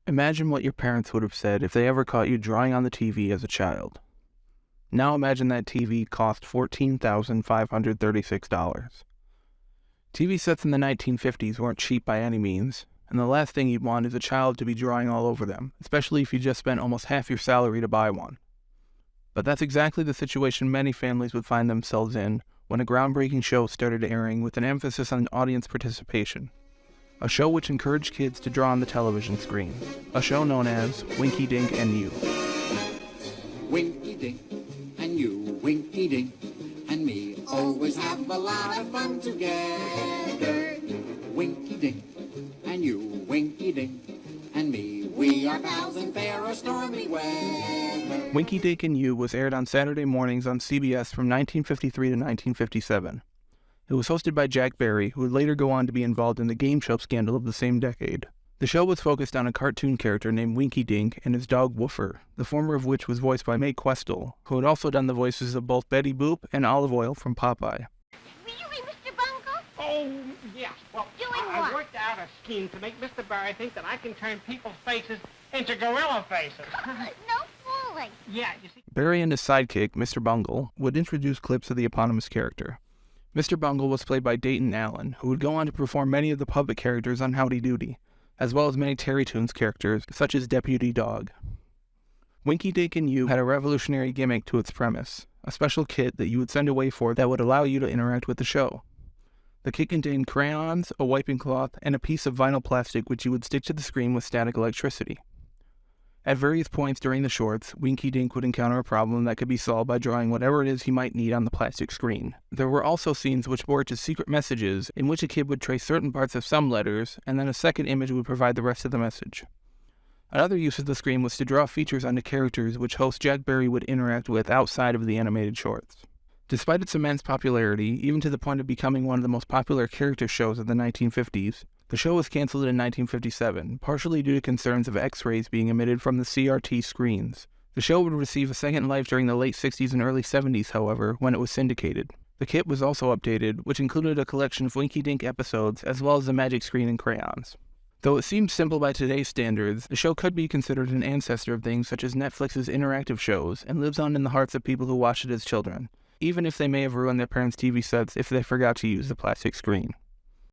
Imagine what your parents would have said if they ever caught you drawing on the TV as a child. Now imagine that TV cost $14,536. TV sets in the 1950s weren't cheap by any means, and the last thing you'd want is a child to be drawing all over them, especially if you just spent almost half your salary to buy one. But that's exactly the situation many families would find themselves in when a groundbreaking show started airing with an emphasis on audience participation. A show which encouraged kids to draw on the television screen. A show known as Winky, Dink, and You. Winky, Dink, and you, Winky, Dink, and me always have a lot of fun together. Winky, Dink, and you, Winky, Dink, and me, we are pals in fair or stormy weather. Winky, Dink, and You was aired on Saturday mornings on CBS from 1953 to 1957. It was hosted by Jack Barry, who would later go on to be involved in the game show scandal of the same decade. The show was focused on a cartoon character named Winky Dink and his dog Woofer, the former of which was voiced by Mae Questel, who had also done the voices of both Betty Boop and Olive Oyl from Popeye. Really, Mr. Bungle? Oh, yes. Well, Doing I what? worked out a scheme to make Mr. Barry think that I can turn people's faces into gorilla faces. No fooling. Yeah, you see. Barry and his sidekick, Mr. Bungle, would introduce clips of the eponymous character. Mr. Bungle was played by Dayton Allen, who would go on to perform many of the puppet characters on Howdy Doody, as well as many Terrytoons characters, such as Deputy Dog. Winky, Dink, and You had a revolutionary gimmick to its premise, a special kit that you would send away for that would allow you to interact with the show. The kit contained crayons, a wiping cloth, and a piece of vinyl plastic which you would stick to the screen with static electricity. At various points during the shorts, Winky Dink would encounter a problem that could be solved by drawing whatever it is he might need on the plastic screen. There were also scenes which bore to secret messages, in which a kid would trace certain parts of some letters, and then a second image would provide the rest of the message. Another use of the screen was to draw features onto characters which host Jack Barry would interact with outside of the animated shorts. Despite its immense popularity, even to the point of becoming one of the most popular character shows of the 1950s, the show was canceled in 1957, partially due to concerns of X-rays being emitted from the CRT screens. The show would receive a second life during the late 60s and early 70s, however, when it was syndicated. The kit was also updated, which included a collection of Winky Dink episodes, as well as the magic screen and crayons. Though it seems simple by today's standards, the show could be considered an ancestor of things such as Netflix's interactive shows, and lives on in the hearts of people who watched it as children, even if they may have ruined their parents' TV sets if they forgot to use the plastic screen.